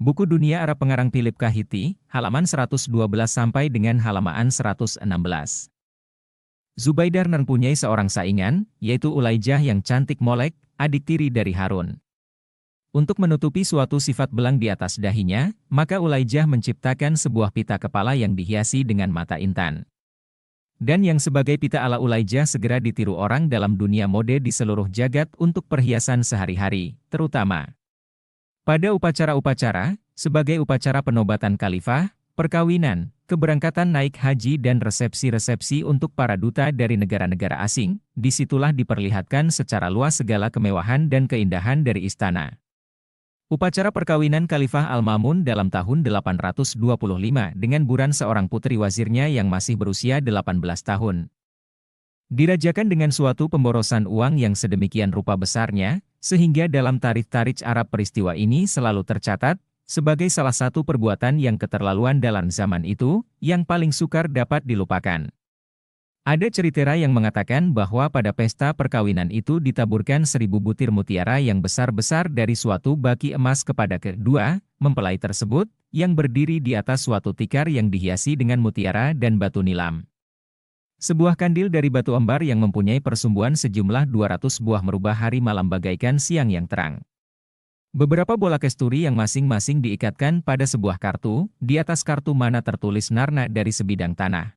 Buku Dunia Arab pengarang Philip Kahiti, halaman 112 sampai dengan halaman 116. Zubaidar mempunyai seorang saingan, yaitu Ulaijah yang cantik molek, adik tiri dari Harun. Untuk menutupi suatu sifat belang di atas dahinya, maka Ulaijah menciptakan sebuah pita kepala yang dihiasi dengan mata intan. Dan yang sebagai pita ala Ulaijah segera ditiru orang dalam dunia mode di seluruh jagat untuk perhiasan sehari-hari, terutama pada upacara-upacara, sebagai upacara penobatan khalifah, perkawinan, keberangkatan naik haji dan resepsi-resepsi untuk para duta dari negara-negara asing, disitulah diperlihatkan secara luas segala kemewahan dan keindahan dari istana. Upacara perkawinan Khalifah Al-Ma'mun dalam tahun 825 dengan Buran seorang putri wazirnya yang masih berusia 18 tahun. Dirajakan dengan suatu pemborosan uang yang sedemikian rupa besarnya, sehingga dalam tarikh Arab peristiwa ini selalu tercatat, sebagai salah satu perbuatan yang keterlaluan dalam zaman itu, yang paling sukar dapat dilupakan. Ada cerita yang mengatakan bahwa pada pesta perkawinan itu ditaburkan 1000 butir mutiara yang besar-besar dari suatu baki emas kepada kedua mempelai tersebut, yang berdiri di atas suatu tikar yang dihiasi dengan mutiara dan batu nilam. Sebuah kandil dari batu ambar yang mempunyai persumbuan sejumlah 200 buah merubah hari malam bagaikan siang yang terang. Beberapa bola kesturi yang masing-masing diikatkan pada sebuah kartu, di atas kartu mana tertulis narna dari sebidang tanah.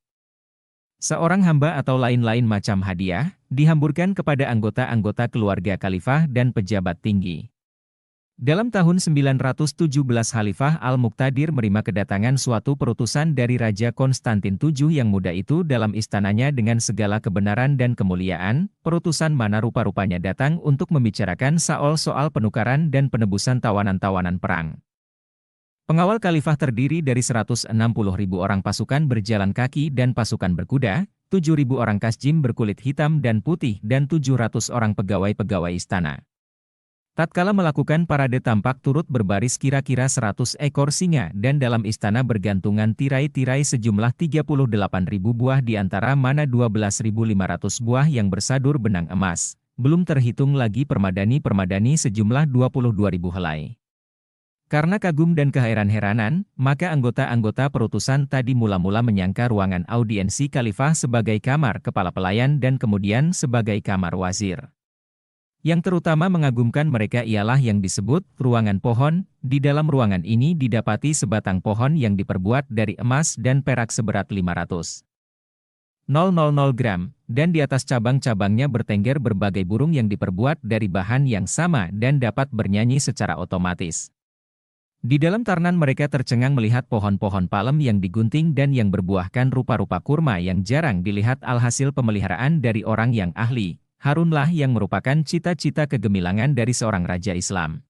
Seorang hamba atau lain-lain macam hadiah, dihamburkan kepada anggota-anggota keluarga khalifah dan pejabat tinggi. Dalam tahun 917 Khalifah Al-Muqtadir menerima kedatangan suatu perutusan dari Raja Konstantin VII yang muda itu dalam istananya dengan segala kebenaran dan kemuliaan, perutusan mana rupa-rupanya datang untuk membicarakan soal penukaran dan penebusan tawanan-tawanan perang. Pengawal khalifah terdiri dari 160.000 orang pasukan berjalan kaki dan pasukan berkuda, 7.000 orang kasjim berkulit hitam dan putih dan 700 orang pegawai-pegawai istana. Tatkala melakukan parade tampak turut berbaris kira-kira 100 ekor singa dan dalam istana bergantungan tirai-tirai sejumlah 38.000 buah di antara mana 12.500 buah yang bersadur benang emas, belum terhitung lagi permadani-permadani sejumlah 22.000 helai. Karena kagum dan keheran-heranan, maka anggota-anggota perutusan tadi mula-mula menyangka ruangan audiensi khalifah sebagai kamar kepala pelayan dan kemudian sebagai kamar wazir. Yang terutama mengagumkan mereka ialah yang disebut ruangan pohon. Di dalam ruangan ini didapati sebatang pohon yang diperbuat dari emas dan perak seberat 500,000 gram, dan di atas cabang-cabangnya bertengger berbagai burung yang diperbuat dari bahan yang sama dan dapat bernyanyi secara otomatis. Di dalam tarnan mereka tercengang melihat pohon-pohon palem yang digunting dan yang berbuahkan rupa-rupa kurma yang jarang dilihat alhasil pemeliharaan dari orang yang ahli. Harunlah yang merupakan cita-cita kegemilangan dari seorang raja Islam.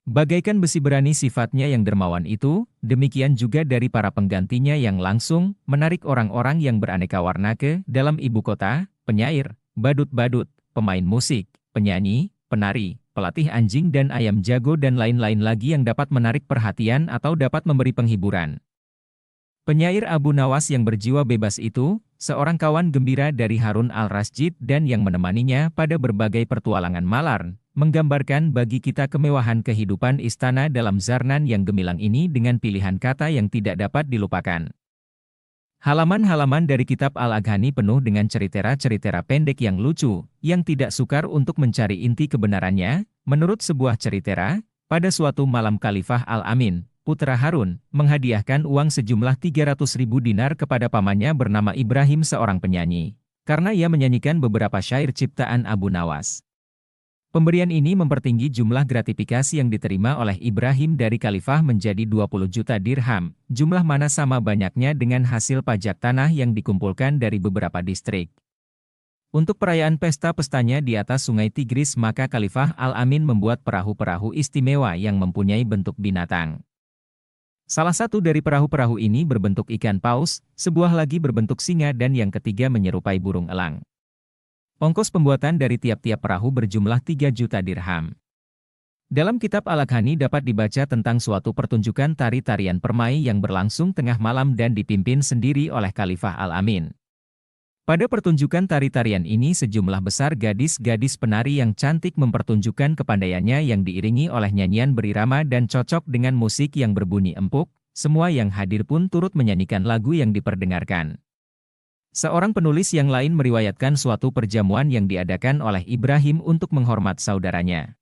Bagaikan besi berani sifatnya yang dermawan itu, demikian juga dari para penggantinya yang langsung menarik orang-orang yang beraneka warna ke dalam ibu kota, penyair, badut-badut, pemain musik, penyanyi, penari, pelatih anjing dan ayam jago dan lain-lain lagi yang dapat menarik perhatian atau dapat memberi penghiburan. Penyair Abu Nawas yang berjiwa bebas itu, seorang kawan gembira dari Harun al-Rasyid dan yang menemaninya pada berbagai pertualangan malar, menggambarkan bagi kita kemewahan kehidupan istana dalam zarnan yang gemilang ini dengan pilihan kata yang tidak dapat dilupakan. Halaman-halaman dari kitab Al-Aghani penuh dengan cerita-cerita pendek yang lucu, yang tidak sukar untuk mencari inti kebenarannya. Menurut sebuah cerita, pada suatu malam Khalifah Al-Amin, putra Harun, menghadiahkan uang sejumlah 300.000 dinar kepada pamannya bernama Ibrahim seorang penyanyi, karena ia menyanyikan beberapa syair ciptaan Abu Nawas. Pemberian ini mempertinggi jumlah gratifikasi yang diterima oleh Ibrahim dari Khalifah menjadi 20 juta dirham, jumlah mana sama banyaknya dengan hasil pajak tanah yang dikumpulkan dari beberapa distrik. Untuk perayaan pesta-pestanya di atas sungai Tigris maka Khalifah Al-Amin membuat perahu-perahu istimewa yang mempunyai bentuk binatang. Salah satu dari perahu-perahu ini berbentuk ikan paus, sebuah lagi berbentuk singa dan yang ketiga menyerupai burung elang. Ongkos pembuatan dari tiap-tiap perahu berjumlah 3 juta dirham. Dalam kitab Al-Aghani dapat dibaca tentang suatu pertunjukan tari-tarian permai yang berlangsung tengah malam dan dipimpin sendiri oleh Khalifah Al-Amin. Pada pertunjukan tari-tarian ini sejumlah besar gadis-gadis penari yang cantik mempertunjukkan kepandaiannya yang diiringi oleh nyanyian berirama dan cocok dengan musik yang berbunyi empuk, semua yang hadir pun turut menyanyikan lagu yang diperdengarkan. Seorang penulis yang lain meriwayatkan suatu perjamuan yang diadakan oleh Ibrahim untuk menghormat saudaranya.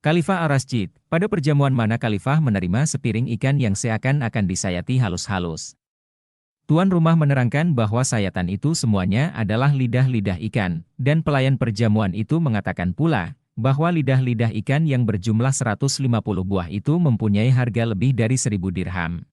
Khalifah Ar-Rasyid, pada perjamuan mana Khalifah menerima sepiring ikan yang seakan-akan disayati halus-halus. Tuan rumah menerangkan bahwa sayatan itu semuanya adalah lidah-lidah ikan, dan pelayan perjamuan itu mengatakan pula, bahwa lidah-lidah ikan yang berjumlah 150 buah itu mempunyai harga lebih dari 1.000 dirham.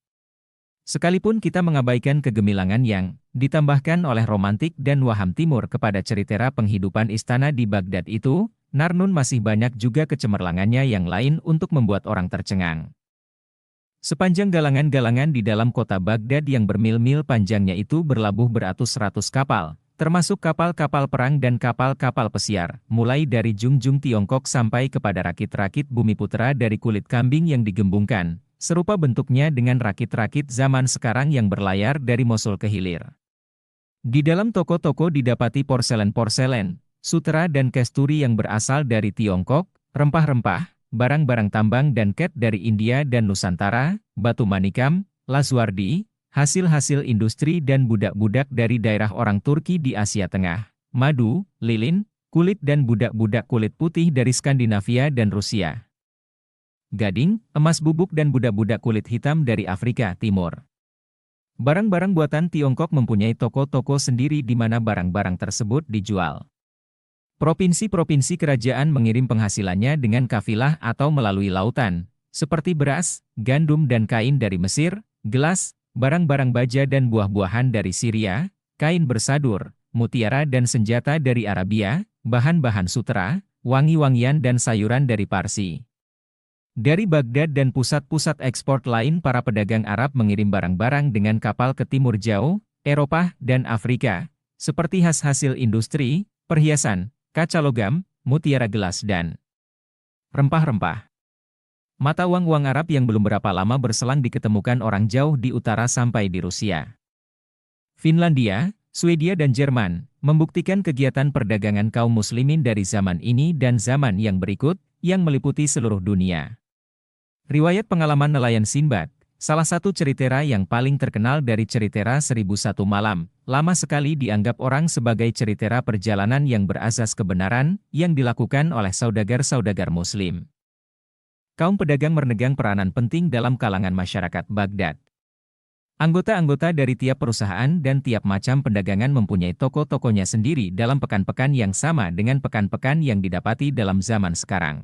Sekalipun kita mengabaikan kegemilangan yang ditambahkan oleh romantik dan waham timur kepada cerita penghidupan istana di Baghdad itu, Narnun masih banyak juga kecemerlangannya yang lain untuk membuat orang tercengang. Sepanjang galangan-galangan di dalam kota Baghdad yang bermil-mil panjangnya itu berlabuh beratus-ratus kapal, termasuk kapal-kapal perang dan kapal-kapal pesiar, mulai dari Jungjung Tiongkok sampai kepada rakit-rakit Bumiputera dari kulit kambing yang digembungkan, serupa bentuknya dengan rakit-rakit zaman sekarang yang berlayar dari Mosul ke Hilir. Di dalam toko-toko didapati porselen-porselen, sutera dan kesturi yang berasal dari Tiongkok, rempah-rempah, barang-barang tambang dan cat dari India dan Nusantara, batu manikam, laswardi, hasil-hasil industri dan budak-budak dari daerah orang Turki di Asia Tengah, madu, lilin, kulit dan budak-budak kulit putih dari Skandinavia dan Rusia. Gading, emas bubuk dan budak-budak kulit hitam dari Afrika Timur. Barang-barang buatan Tiongkok mempunyai toko-toko sendiri di mana barang-barang tersebut dijual. Provinsi-provinsi kerajaan mengirim penghasilannya dengan kafilah atau melalui lautan, seperti beras, gandum dan kain dari Mesir, gelas, barang-barang baja dan buah-buahan dari Syria, kain bersadur, mutiara dan senjata dari Arabia, bahan-bahan sutera, wangi-wangian dan sayuran dari Parsi. Dari Baghdad dan pusat-pusat ekspor lain para pedagang Arab mengirim barang-barang dengan kapal ke Timur Jauh, Eropa dan Afrika, seperti hasil industri, perhiasan, kaca logam, mutiara gelas dan rempah-rempah. Mata uang Arab yang belum berapa lama berselang diketemukan orang jauh di utara sampai di Rusia. Finlandia, Swedia dan Jerman membuktikan kegiatan perdagangan kaum muslimin dari zaman ini dan zaman yang berikut, yang meliputi seluruh dunia. Riwayat pengalaman nelayan Sinbad, salah satu cerita yang paling terkenal dari cerita 1001 Malam, lama sekali dianggap orang sebagai cerita perjalanan yang berasas kebenaran, yang dilakukan oleh saudagar-saudagar muslim. Kaum pedagang memegang peranan penting dalam kalangan masyarakat Baghdad. Anggota-anggota dari tiap perusahaan dan tiap macam pendagangan mempunyai toko-tokonya sendiri dalam pekan-pekan yang sama dengan pekan-pekan yang didapati dalam zaman sekarang.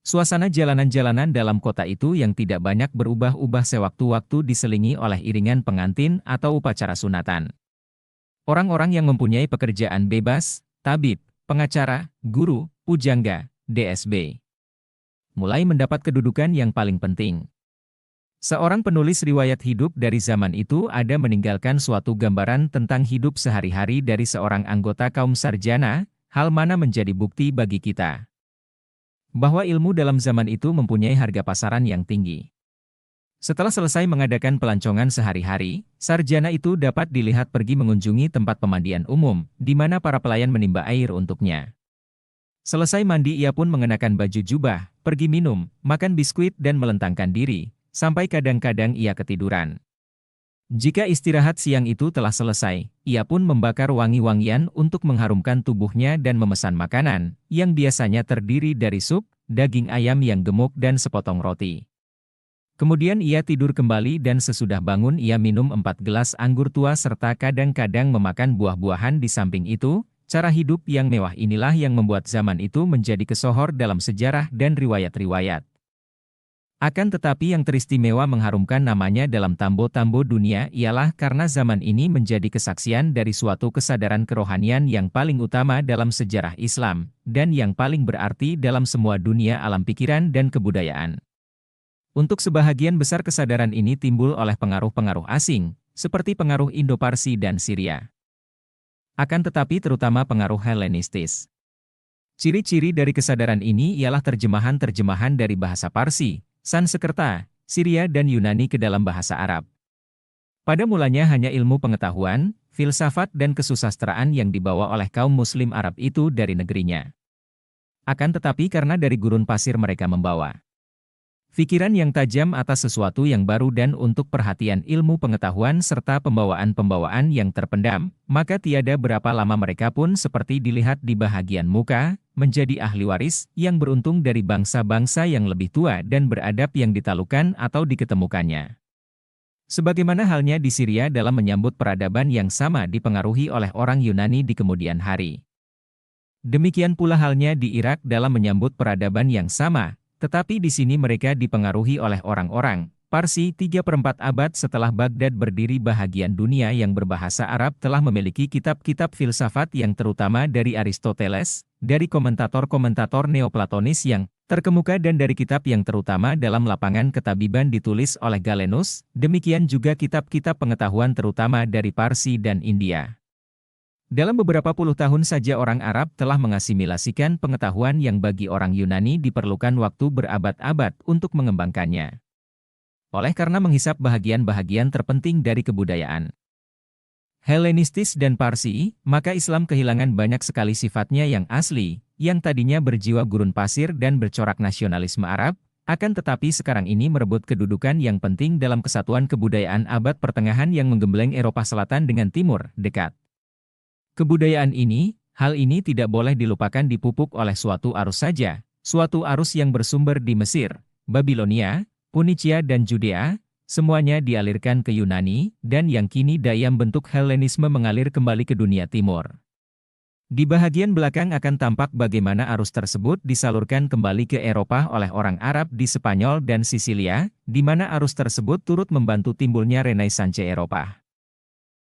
Suasana jalanan-jalanan dalam kota itu yang tidak banyak berubah-ubah sewaktu-waktu diselingi oleh iringan pengantin atau upacara sunatan. Orang-orang yang mempunyai pekerjaan bebas, tabib, pengacara, guru, pujangga, DSB, mulai mendapat kedudukan yang paling penting. Seorang penulis riwayat hidup dari zaman itu ada meninggalkan suatu gambaran tentang hidup sehari-hari dari seorang anggota kaum sarjana, hal mana menjadi bukti bagi kita bahwa ilmu dalam zaman itu mempunyai harga pasaran yang tinggi. Setelah selesai mengadakan pelancongan sehari-hari, sarjana itu dapat dilihat pergi mengunjungi tempat pemandian umum, di mana para pelayan menimba air untuknya. Selesai mandi ia pun mengenakan baju jubah, pergi minum, makan biskuit dan melentangkan diri, sampai kadang-kadang ia ketiduran. Jika istirahat siang itu telah selesai, ia pun membakar wangi-wangian untuk mengharumkan tubuhnya dan memesan makanan, yang biasanya terdiri dari sup, daging ayam yang gemuk dan sepotong roti. Kemudian ia tidur kembali dan sesudah bangun ia minum 4 gelas anggur tua serta kadang-kadang memakan buah-buahan di samping itu. Cara hidup yang mewah inilah yang membuat zaman itu menjadi kesohor dalam sejarah dan riwayat-riwayat. Akan tetapi yang teristimewa mengharumkan namanya dalam tambo-tambo dunia ialah karena zaman ini menjadi kesaksian dari suatu kesadaran kerohanian yang paling utama dalam sejarah Islam, dan yang paling berarti dalam semua dunia alam pikiran dan kebudayaan. Untuk sebahagian besar kesadaran ini timbul oleh pengaruh-pengaruh asing, seperti pengaruh Indo-Parsi dan Syria. Akan tetapi terutama pengaruh Helenistis. Ciri-ciri dari kesadaran ini ialah terjemahan-terjemahan dari bahasa Parsi, Sanskerta, Syria dan Yunani ke dalam bahasa Arab. Pada mulanya hanya ilmu pengetahuan, filsafat dan kesusastraan yang dibawa oleh kaum Muslim Arab itu dari negerinya. Akan tetapi karena dari gurun pasir mereka membawa pikiran yang tajam atas sesuatu yang baru dan untuk perhatian ilmu pengetahuan serta pembawaan-pembawaan yang terpendam, maka tiada berapa lama mereka pun seperti dilihat di bahagian muka, menjadi ahli waris yang beruntung dari bangsa-bangsa yang lebih tua dan beradab yang ditalukan atau diketemukannya. Sebagaimana halnya di Syria dalam menyambut peradaban yang sama dipengaruhi oleh orang Yunani di kemudian hari. Demikian pula halnya di Irak dalam menyambut peradaban yang sama, tetapi di sini mereka dipengaruhi oleh orang-orang Parsi 3/4 abad setelah Baghdad berdiri. Bahagian dunia yang berbahasa Arab telah memiliki kitab-kitab filsafat yang terutama dari Aristoteles, dari komentator-komentator Neoplatonis yang terkemuka dan dari kitab yang terutama dalam lapangan ketabiban ditulis oleh Galenus, demikian juga kitab-kitab pengetahuan terutama dari Parsi dan India. Dalam beberapa puluh tahun saja orang Arab telah mengasimilasikan pengetahuan yang bagi orang Yunani diperlukan waktu berabad-abad untuk mengembangkannya. Oleh karena menghisap bahagian-bahagian terpenting dari kebudayaan Helenistis dan Parsi, maka Islam kehilangan banyak sekali sifatnya yang asli, yang tadinya berjiwa gurun pasir dan bercorak nasionalisme Arab, akan tetapi sekarang ini merebut kedudukan yang penting dalam kesatuan kebudayaan abad pertengahan yang menggembleng Eropa Selatan dengan Timur Dekat. Kebudayaan ini, hal ini tidak boleh dilupakan dipupuk oleh suatu arus saja, suatu arus yang bersumber di Mesir, Babilonia, Punicia dan Judea, semuanya dialirkan ke Yunani, dan yang kini dayam bentuk Helenisme mengalir kembali ke dunia timur. Di bahagian belakang akan tampak bagaimana arus tersebut disalurkan kembali ke Eropa oleh orang Arab di Spanyol dan Sisilia, di mana arus tersebut turut membantu timbulnya Renaissance Eropa.